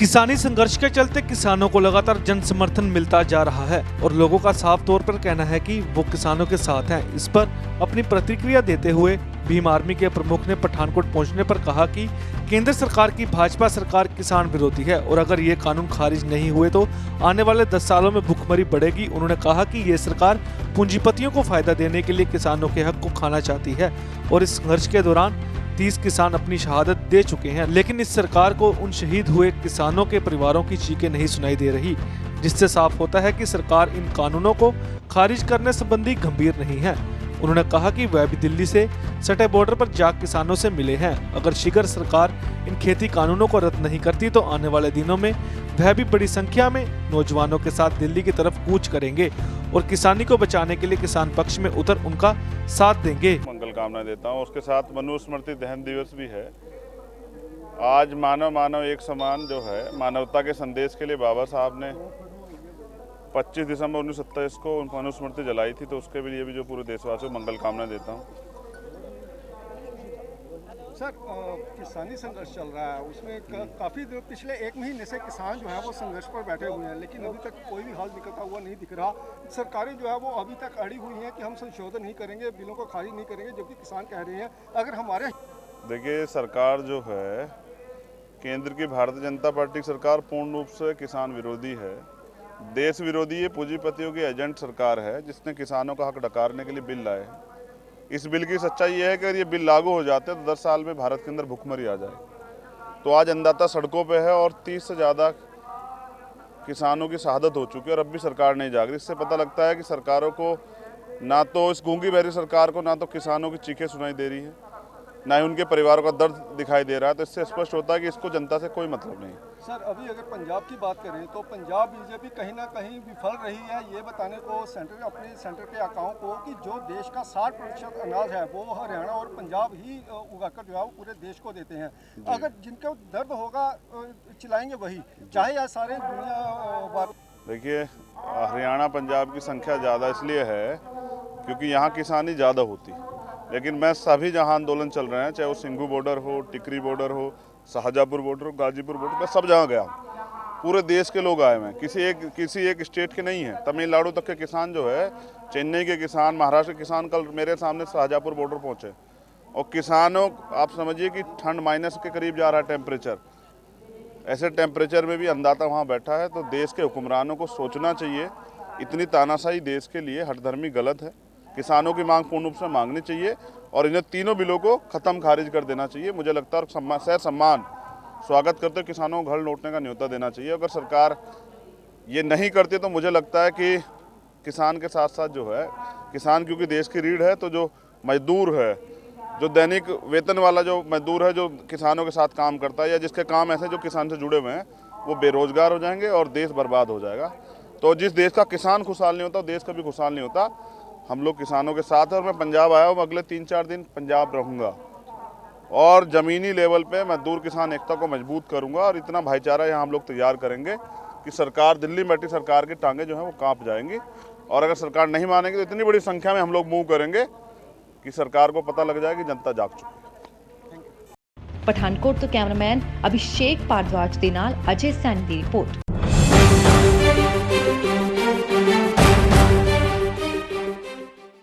किसानी संघर्ष के चलते किसानों को लगातार जन समर्थन मिलता जा रहा है और लोगों का साफ तौर पर कहना है कि वो किसानों के साथ हैं। इस पर अपनी प्रतिक्रिया देते हुए भीम आर्मी के प्रमुख ने पठानकोट पहुंचने पर कहा कि केंद्र सरकार की भाजपा सरकार किसान विरोधी है और अगर ये कानून खारिज नहीं हुए तो आने वाले 10 सालों में भुखमरी बढ़ेगी। उन्होंने कहा कि ये सरकार पूंजीपतियों को फायदा देने के लिए किसानों के हक को खाना चाहती है और इस संघर्ष के दौरान 30 किसान अपनी शहादत दे चुके हैं, लेकिन इस सरकार को उन शहीद हुए किसानों के परिवारों की चीखें नहीं सुनाई दे रही, जिससे साफ होता है कि सरकार इन कानूनों को खारिज करने संबंधी गंभीर नहीं है। उन्होंने कहा कि वह भी दिल्ली से सटे बॉर्डर पर जा किसानों से मिले हैं। अगर शीघ्र सरकार इन खेती कानूनों को रद्द नहीं करती तो आने वाले दिनों में वह भी बड़ी संख्या में नौजवानों के साथ दिल्ली की तरफ कूच करेंगे और किसानी को बचाने के लिए किसान पक्ष में उतर उनका साथ देंगे। मंगल कामना देता हूँ। उसके साथ मनुस्मृति दहन दिवस भी है। आज मानव मानव एक समान जो है मानवता के संदेश के लिए बाबा साहब ने 25 दिसंबर 1927 को मनुस्मृति जलाई थी, तो उसके लिए भी जो पूरे देशवासियों को मंगल कामना देता हूँ। सर, किसानी संघर्ष चल रहा है, उसमें काफ़ी पिछले 1 महीने से किसान जो है वो संघर्ष पर बैठे हुए हैं, लेकिन अभी तक कोई भी हल निकलता हुआ नहीं दिख रहा। सरकारें जो है वो अभी तक अड़ी हुई हैं कि हम संशोधन नहीं करेंगे, बिलों को खारिज नहीं करेंगे, जबकि किसान कह रहे हैं अगर हमारे देखिए, सरकार जो है केंद्र की भारतीय जनता पार्टी की सरकार पूर्ण रूप से किसान विरोधी है, देश विरोधी है, पूंजीपतियों की एजेंट सरकार है जिसने किसानों का हक डकारने के लिए बिल लाए हैं। इस बिल की सच्चाई ये है कि अगर ये बिल लागू हो जाते हैं तो 10 साल में भारत के अंदर भुखमरी आ जाए। तो आज अन्नदाता सड़कों पे है और 30 से ज़्यादा किसानों की शहादत हो चुकी है और अब भी सरकार नहीं जाग रही। इससे पता लगता है कि सरकारों को ना तो इस गूंगी बहरी सरकार को ना तो किसानों की चीखें सुनाई दे रही है, ना ही उनके परिवारों का दर्द दिखाई दे रहा है। तो इससे स्पष्ट होता है कि इसको जनता से कोई मतलब नहीं। सर, अभी अगर पंजाब की बात करें तो पंजाब बीजेपी कहीं ना कहीं विफल रही है ये बताने को अपने सेंटर के आकाओं को कि जो देश का 60% अनाज है वो हरियाणा और पंजाब ही उगाकर जो है वो पूरे देश को देते हैं। अगर जिनको दर्द होगा चिल्लाएंगे वही, चाहे या सारे दुनिया। देखिए, हरियाणा पंजाब की संख्या ज़्यादा इसलिए है क्योंकि यहाँ किसानी ज़्यादा होती, लेकिन मैं सभी जहाँ आंदोलन चल रहे हैं, चाहे वो सिंघू बॉर्डर हो, टिकरी बॉर्डर हो, शाहजहाँपुर बॉर्डर हो, गाजीपुर बॉर्डर, मैं सब जगह गया हूँ। पूरे देश के लोग आए हैं, किसी एक स्टेट के नहीं हैं। तमिलनाडु तक के किसान जो है, चेन्नई के किसान, महाराष्ट्र के किसान कल मेरे सामने शाहजहाँपुर बॉर्डर पहुँचे। और किसानों, आप समझिए कि ठंड माइनस के करीब जा रहा है टेम्परेचर। ऐसे टेम्परेचर में भी अन्नदाता वहाँ बैठा है। तो देश के हुक्मरानों को सोचना चाहिए, इतनी तानाशाही देश के लिए हठधर्मी गलत है। किसानों की मांग पूर्ण रूप से मांगनी चाहिए और इन्हें तीनों बिलों को खत्म खारिज कर देना चाहिए। मुझे लगता है सह सम्मान स्वागत करते हुए किसानों को घर लौटने का न्योता देना चाहिए। अगर सरकार ये नहीं करती तो मुझे लगता है कि किसान के साथ साथ जो है, किसान क्योंकि देश की रीढ़ है, तो जो मजदूर है, जो दैनिक वेतन वाला जो मजदूर है, जो किसानों के साथ काम करता है या जिसके काम ऐसे जो किसान से जुड़े हुए हैं, वो बेरोजगार हो जाएंगे और देश बर्बाद हो जाएगा। तो जिस देश का किसान खुशहाल नहीं होता, देश कभी खुशहाल नहीं होता। हम लोग किसानों के साथ हैं और मैं पंजाब आया हूँ, अगले 3-4 दिन पंजाब रहूँगा और ज़मीनी लेवल पे मजदूर किसान एकता को मजबूत करूँगा और इतना भाईचारा यहाँ हम लोग तैयार करेंगे कि सरकार, दिल्ली में बैठी सरकार की टांगें जो हैं वो कांप जाएंगी। और अगर सरकार नहीं मानेगी तो इतनी बड़ी संख्या में हम लोग मूव करेंगे कि सरकार को पता लग जाए कि जनता जाग चुकी है। पठानकोट तो कैमरामैन अभिषेक भारद्वाज के नाल अजय सैनी की रिपोर्ट।